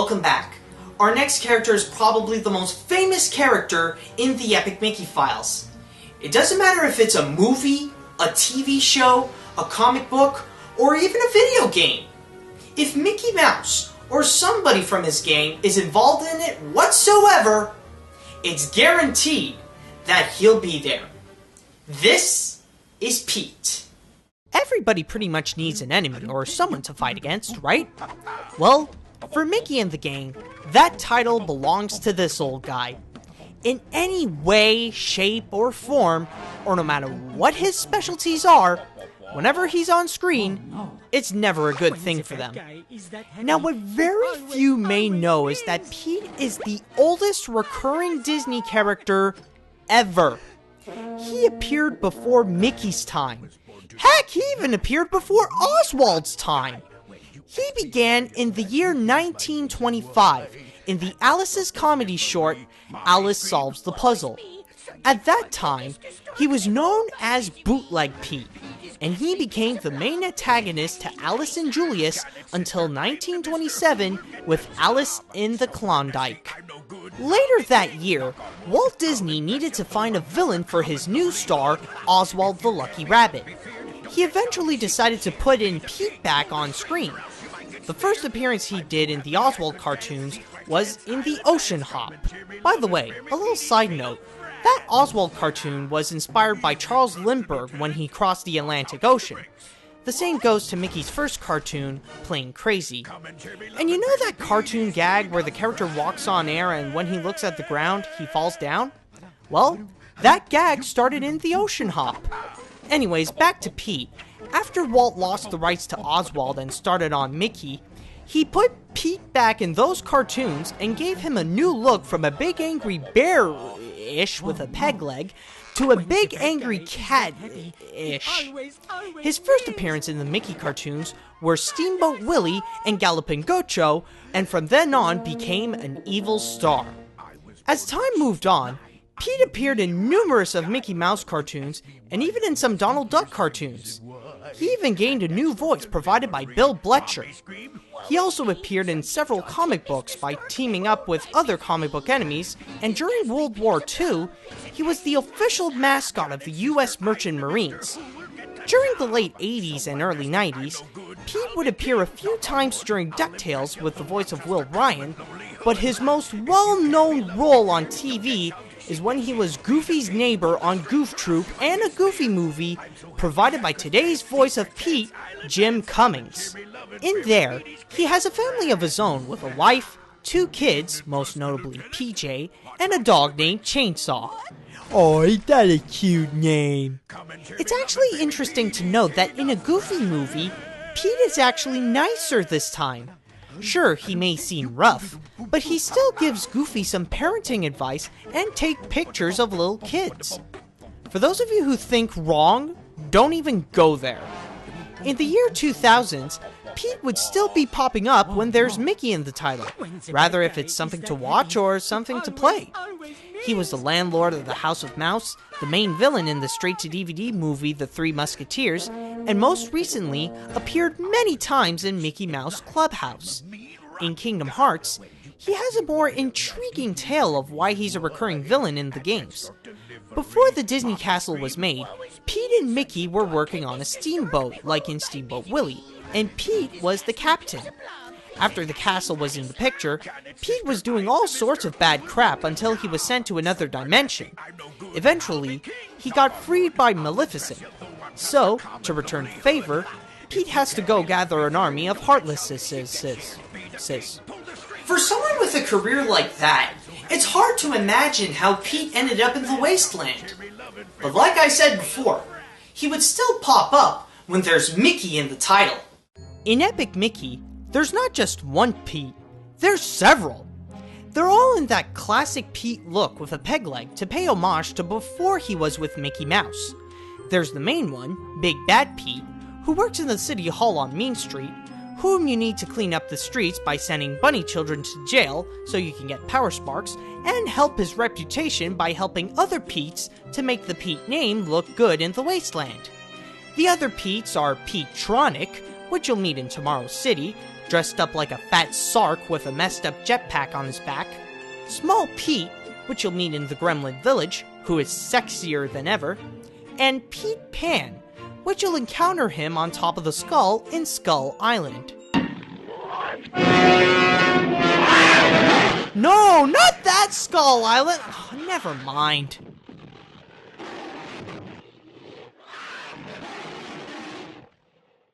welcome back. Our next character is probably the most famous character in the Epic Mickey files. It doesn't matter if it's a movie, a TV show, a comic book, or even a video game. If Mickey Mouse or somebody from his gang is involved in it whatsoever, it's guaranteed that he'll be there. This is Pete. Everybody pretty much needs an enemy or someone to fight against, right? Well, for Mickey and the gang, that title belongs to this old guy. In any way, shape, or form, or no matter what his specialties are, whenever he's on screen, it's never a good thing for them. Now, what very few may know is that Pete is the oldest recurring Disney character ever. He appeared before Mickey's time. Heck, he even appeared before Oswald's time. He began in the year 1925 in the Alice's comedy short, Alice Solves the Puzzle. At that time, he was known as Bootleg Pete, and he became the main antagonist to Alice and Julius until 1927 with Alice in the Klondike. Later that year, Walt Disney needed to find a villain for his new star, Oswald the Lucky Rabbit. He eventually decided to put in Pete back on screen. The first appearance he did in the Oswald cartoons was in the Ocean Hop. By the way, a little side note, that Oswald cartoon was inspired by Charles Lindbergh when he crossed the Atlantic Ocean. The same goes to Mickey's first cartoon, Plain Crazy. And you know that cartoon gag where the character walks on air and when he looks at the ground, he falls down? Well, that gag started in the Ocean Hop. Anyways, back to Pete. After Walt lost the rights to Oswald and started on Mickey, he put Pete back in those cartoons and gave him a new look from a big angry bear-ish with a peg leg to a big angry cat-ish. His first appearance in the Mickey cartoons were Steamboat Willie and Gallopin' Gaucho, and from then on became an evil star. As time moved on, Pete appeared in numerous of Mickey Mouse cartoons, and even in some Donald Duck cartoons. He even gained a new voice provided by Bill Bletcher. He also appeared in several comic books by teaming up with other comic book enemies, and during World War II, he was the official mascot of the U.S. Merchant Marines. During the late 80s and early 90s, Pete would appear a few times during DuckTales with the voice of Will Ryan, but his most well-known role on TV is when he was Goofy's neighbor on Goof Troop and a Goofy movie provided by today's voice of Pete, Jim Cummings. In there, he has a family of his own with a wife, 2 kids, most notably PJ, and a dog named Chainsaw. Oh, ain't that a cute name? It's actually interesting to note that in a Goofy movie, Pete is actually nicer this time. Sure, he may seem rough, but he still gives Goofy some parenting advice and take pictures of little kids. For those of you who think wrong, don't even go there. In the year 2000s, Pete would still be popping up when there's Mickey in the title, rather if it's something to watch or something to play. He was the landlord of the House of Mouse, the main villain in the straight-to-DVD movie The Three Musketeers, and most recently appeared many times in Mickey Mouse Clubhouse. In Kingdom Hearts, he has a more intriguing tale of why he's a recurring villain in the games. Before the Disney Castle was made, Pete and Mickey were working on a steamboat, like in Steamboat Willie, and Pete was the captain. After the castle was in the picture, Pete was doing all sorts of bad crap until he was sent to another dimension. Eventually, he got freed by Maleficent. So, to return the favor, Pete has to go gather an army of heartlesses. For someone with a career like that, it's hard to imagine how Pete ended up in the wasteland. But like I said before, he would still pop up when there's Mickey in the title. In Epic Mickey, there's not just one Pete, there's several. They're all in that classic Pete look with a peg leg to pay homage to before he was with Mickey Mouse. There's the main one, Big Bad Pete, who works in the City Hall on Main Street, whom you need to clean up the streets by sending bunny children to jail so you can get power sparks, and help his reputation by helping other Petes to make the Pete name look good in the wasteland. The other Petes are Pete-tronic, which you'll meet in Tomorrow's City, dressed up like a fat sark with a messed up jetpack on his back, Small Pete, which you'll meet in the Gremlin Village, who is sexier than ever, and Pete Pan, which you'll encounter him on top of the skull in Skull Island. No, not that Skull Island! Oh, never mind.